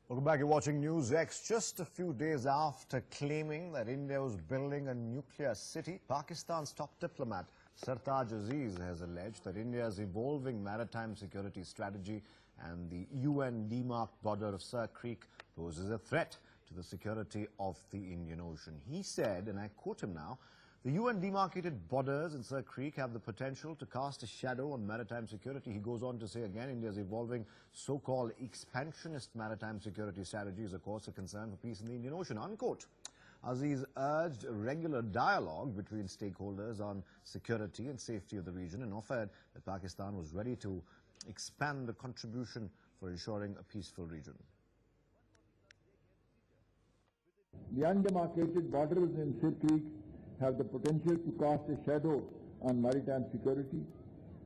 Welcome back. You're watching NewsX. Just a few days after claiming that India was building a nuclear city, Pakistan's top diplomat, Sartaj Aziz, has alleged that India's evolving maritime security strategy and the UN-demarked border of Sartaj Creek poses a threat to the security of the Indian Ocean. He said, and I quote him now, "The UN-demarcated borders in Sartaj Creek have the potential to cast a shadow on maritime security." He goes on to say again, India's evolving so-called expansionist maritime security strategy is, of course, a concern for peace in the Indian Ocean, unquote. Aziz urged regular dialogue between stakeholders on security and safety of the region and offered that Pakistan was ready to expand the contribution for ensuring a peaceful region. The undemarcated borders in Sartaj Creek have the potential to cast a shadow on maritime security.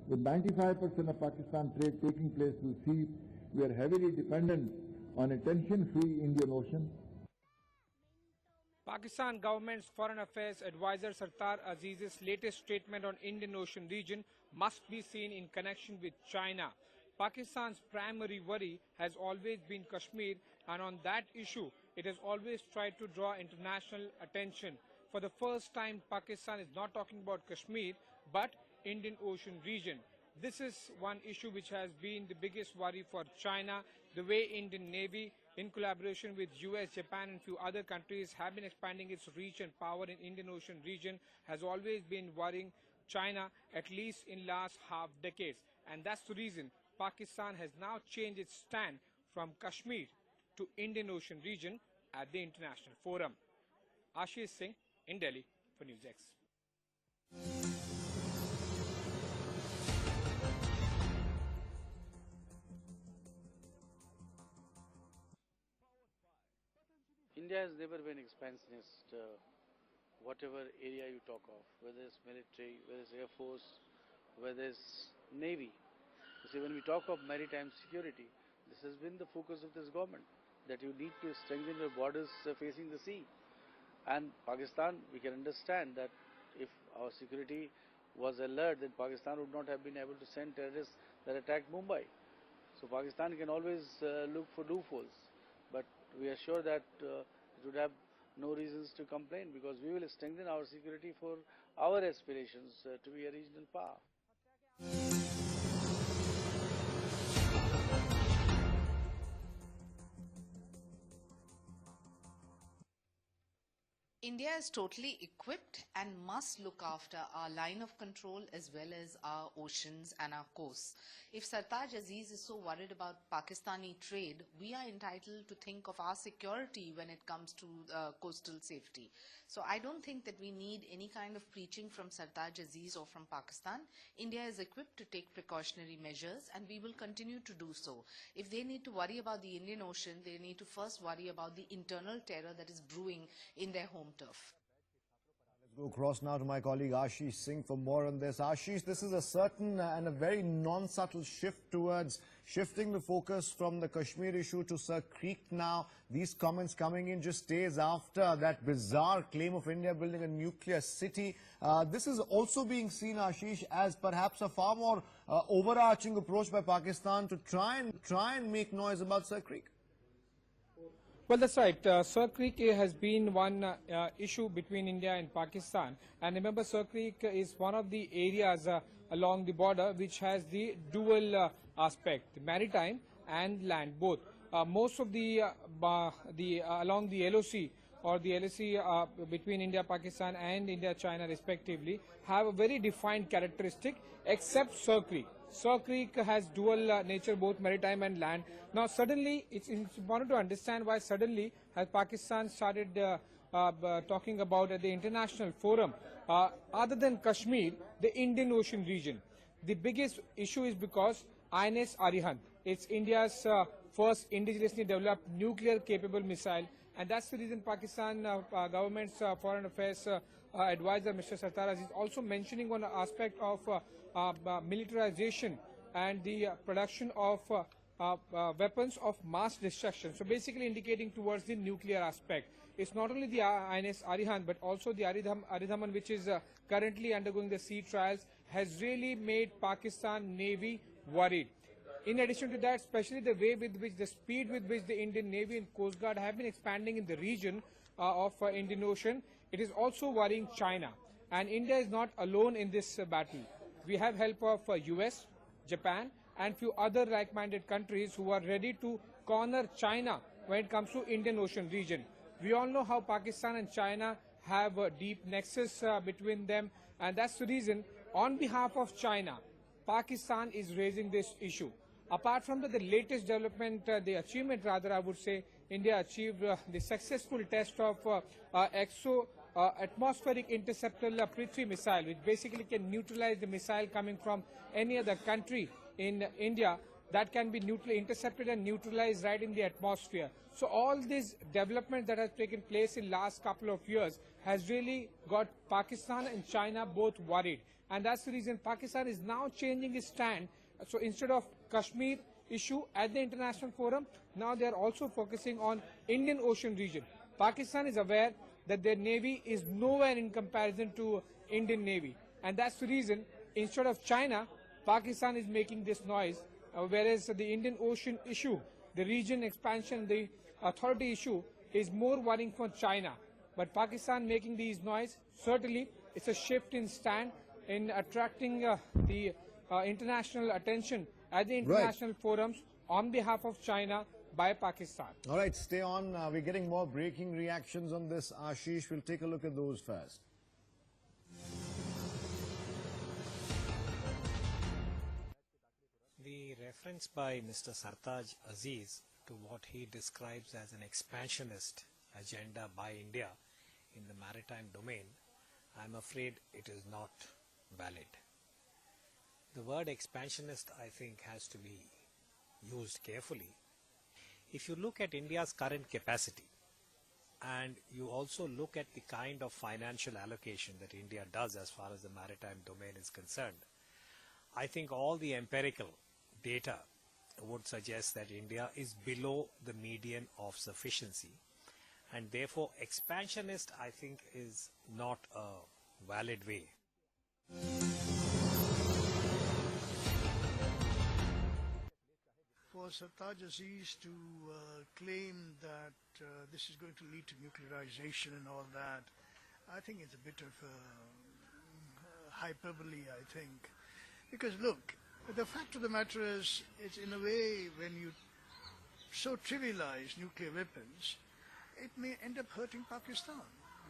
With 95% of Pakistan trade taking place through sea, we are heavily dependent on a tension-free Indian Ocean. Pakistan government's Foreign Affairs advisor Sartaj Aziz's latest statement on Indian Ocean region must be seen in connection with China. Pakistan's primary worry has always been Kashmir, and on that issue, it has always tried to draw international attention. For the first time, Pakistan is not talking about Kashmir, but Indian Ocean region. This is one issue which has been the biggest worry for China. The way Indian Navy, in collaboration with US, Japan and few other countries, have been expanding its reach and power in Indian Ocean region has always been worrying China, at least in last half decades. And that's the reason Pakistan has now changed its stand from Kashmir to Indian Ocean region at the international forum. Ashish Singh in Delhi for NewsX. India has never been expansionist, whatever area you talk of, whether it's military, whether it's Air Force, whether it's Navy. You see, when we talk of maritime security, this has been the focus of this government, that you need to strengthen your borders facing the sea. And Pakistan, we can understand that if our security was alert, then Pakistan would not have been able to send terrorists that attacked Mumbai. So Pakistan can always look for loopholes. But we are sure that it would have no reasons to complain, because we will strengthen our security for our aspirations to be a regional power. India is totally equipped and must look after our line of control as well as our oceans and our coasts. If Sartaj Aziz is so worried about Pakistani trade, we are entitled to think of our security when it comes to coastal safety. So I don't think that we need any kind of preaching from Sartaj Aziz or from Pakistan. India is equipped to take precautionary measures, and we will continue to do so. If they need to worry about the Indian Ocean, they need to first worry about the internal terror that is brewing in their home turf. Let's go across now to my colleague Ashish Singh for more on this. Ashish, this is a certain and a very non-subtle shift towards shifting the focus from the Kashmir issue to Sartaj Creek now. These comments coming in just days after that bizarre claim of India building a nuclear city. This is also being seen, Ashish, as perhaps a far more overarching approach by Pakistan to try and make noise about Sartaj Creek. Well, that's right. Sartaj Creek has been one issue between India and Pakistan. And remember, Sartaj Creek is one of the areas along the border which has the dual aspect, the maritime and land, both. Most of the along the LOC or the LOC between India, Pakistan and India, China respectively have a very defined characteristic, except Sartaj Creek. Sartaj Creek has dual nature, both maritime and land. Now, suddenly, it's important to understand why suddenly has Pakistan started talking about at the international forum, other than Kashmir, the Indian Ocean region. The biggest issue is because INS Arihant, it's India's first indigenously developed nuclear-capable missile, and that's the reason Pakistan government's Foreign Affairs advisor, Mr. Sartaj Aziz, also mentioning one aspect of militarization and the production of weapons of mass destruction. So basically indicating towards the nuclear aspect. It's not only the INS Arihant, but also the Aridhaman, which is currently undergoing the sea trials, has really made Pakistan Navy worried. In addition to that, especially the way with which, the speed with which the Indian Navy and Coast Guard have been expanding in the region of Indian Ocean, it is also worrying China. And India is not alone in this battle. We have help of US, Japan, and few other like-minded countries who are ready to corner China when it comes to Indian Ocean region. We all know how Pakistan and China have a deep nexus between them, and that's the reason, on behalf of China, Pakistan is raising this issue. Apart from the latest development, the achievement rather, I would say, India achieved the successful test of atmospheric interceptor Prithvi missile, which basically can neutralize the missile coming from any other country in India that can be intercepted and neutralized right in the atmosphere. So all this development that has taken place in last couple of years has really got Pakistan and China both worried. And that's the reason Pakistan is now changing its stand. So instead of Kashmir issue at the international forum, now they are also focusing on Indian Ocean region. Pakistan is aware that their navy is nowhere in comparison to Indian Navy. And that's the reason, instead of China, Pakistan is making this noise, whereas the Indian Ocean issue, the region expansion, the authority issue is more worrying for China. But Pakistan making these noise, certainly it's a shift in stand in attracting the international attention at the international forums on behalf of China by Pakistan. All right, stay on. We're getting more breaking reactions on this, Ashish. We'll take a look at those first. The reference by Mr. Sartaj Aziz to what he describes as an expansionist agenda by India in the maritime domain, I'm afraid it is not valid. The word expansionist, I think, has to be used carefully. If you look at India's current capacity and you also look at the kind of financial allocation that India does as far as the maritime domain is concerned, I think all the empirical data would suggest that India is below the median of sufficiency, and therefore expansionist, I think, is not a valid way. For Sartaj Aziz to claim that this is going to lead to nuclearization and all that, I think it's a bit of hyperbole, I think. Because look, the fact of the matter is, it's in a way, when you so trivialize nuclear weapons, it may end up hurting Pakistan,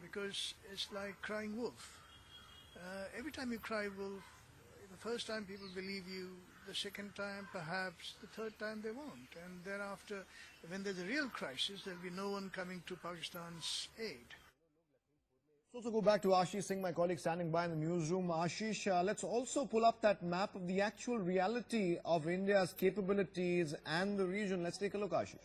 because it's like crying wolf. Every time you cry wolf, the first time people believe you, the second time perhaps, the third time they won't. And thereafter, when there's a real crisis, there'll be no one coming to Pakistan's aid. Let's also go back to Ashish Singh, my colleague standing by in the newsroom. Ashish, let's also pull up that map of the actual reality of India's capabilities and the region. Let's take a look, Ashish.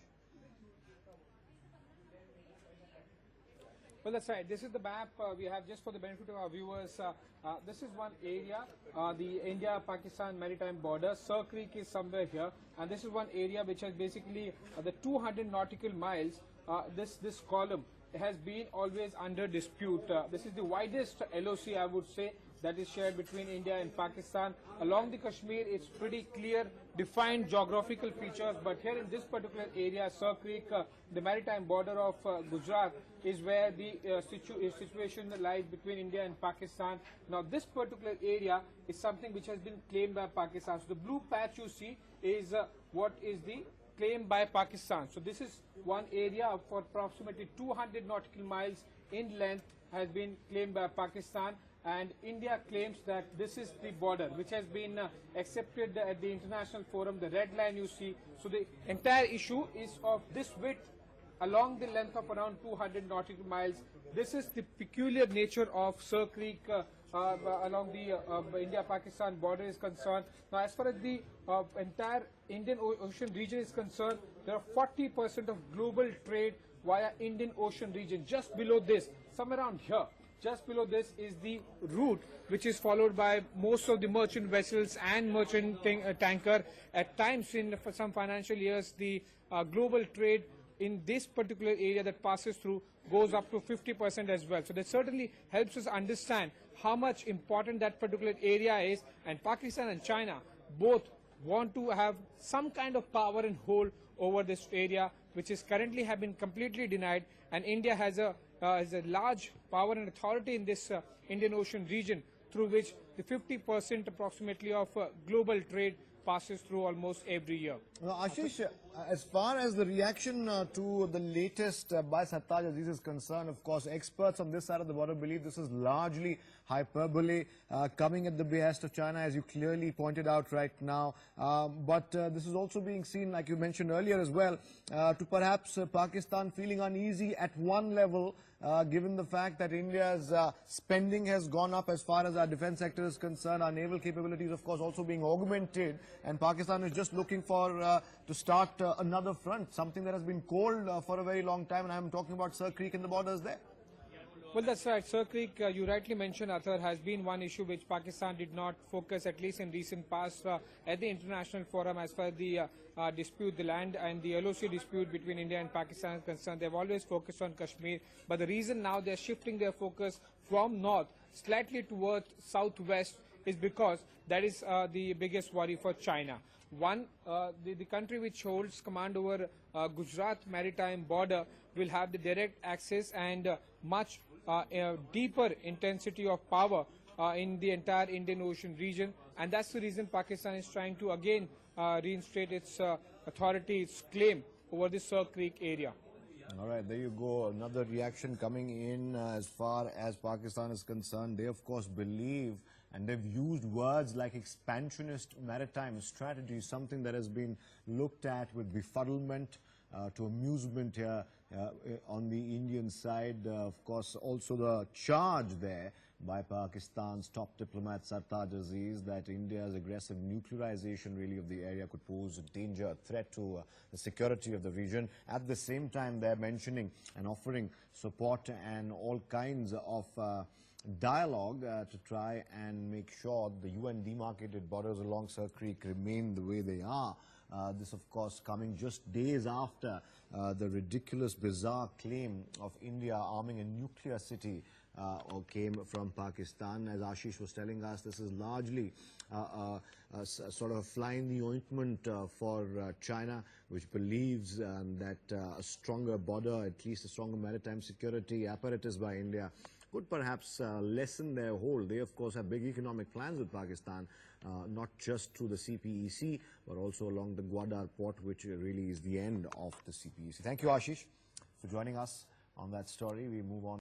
Well, that's right. This is the map we have just for the benefit of our viewers. This is one area, the India-Pakistan maritime border. Sir Creek is somewhere here, and this is one area which has basically the 200 nautical miles. This column has been always under dispute. This is the widest LOC, I would say, that is shared between India and Pakistan. Along the Kashmir, it's pretty clear, defined geographical features, but here in this particular area, Sir Creek, the maritime border of Gujarat, is where the situation lies between India and Pakistan. Now, this particular area is something which has been claimed by Pakistan. So, the blue patch you see is what is the claim by Pakistan. So, this is one area for approximately 200 nautical miles in length has been claimed by Pakistan, and India claims that this is the border which has been accepted at the international forum, the red line you see. So, the entire issue is of this width along the length of around 200 nautical miles. This is the peculiar nature of Sir Creek along the India-Pakistan border is concerned. Now, as far as the entire Indian Ocean region is concerned, there are 40% of global trade via Indian Ocean region. Just below this, somewhere around here, just below this is the route which is followed by most of the merchant vessels and merchant tanker. At times, for some financial years, the global trade in this particular area that passes through goes up to 50% as well. So that certainly helps us understand how much important that particular area is, and Pakistan and China both want to have some kind of power and hold over this area, which is currently have been completely denied, and India has a large power and authority in this Indian Ocean region, through which the 50% approximately of global trade passes through almost every year. Ashish, as far as the reaction to the latest by Sartaj Aziz is concerned, of course, experts on this side of the border believe this is largely hyperbole coming at the behest of China, as you clearly pointed out right now. But this is also being seen, like you mentioned earlier as well, to perhaps Pakistan feeling uneasy at one level, given the fact that India's spending has gone up as far as our defense sector is concerned, our naval capabilities, of course, also being augmented, and Pakistan is just looking for to start another front, something that has been cold for a very long time, and I'm talking about Sir Creek in the borders there. Well, that's right. Sir Creek, you rightly mentioned, Athar, has been one issue which Pakistan did not focus, at least in recent past, at the international forum as far as the dispute, the land and the LOC dispute between India and Pakistan is concerned. They've always focused on Kashmir, but the reason now they're shifting their focus from north slightly towards southwest is because that is the biggest worry for China. One, the country which holds command over Gujarat maritime border will have the direct access and much deeper intensity of power in the entire Indian Ocean region, and that's the reason Pakistan is trying to again reinstate its authority, its claim over the Sir Creek area. All right, there you go. Another reaction coming in as far as Pakistan is concerned. They, of course, believe, and they've used words like expansionist maritime strategy, something that has been looked at with befuddlement to amusement here on the Indian side. Of course, also the charge there by Pakistan's top diplomat Sartaj Aziz that India's aggressive nuclearization really of the area could pose a danger, a threat to the security of the region. At the same time, they're mentioning and offering support and all kinds of dialogue to try and make sure the UN-demarcated borders along Sir Creek remain the way they are. This, of course, coming just days after the ridiculous, bizarre claim of India arming a nuclear city came from Pakistan. As Ashish was telling us, this is largely sort of a fly in the ointment for China, which believes that a stronger border, at least a stronger maritime security apparatus by India, could perhaps lessen their hold. They, of course, have big economic plans with Pakistan, not just through the CPEC, but also along the Gwadar port, which really is the end of the CPEC. Thank you, Ashish, for joining us on that story. We move on.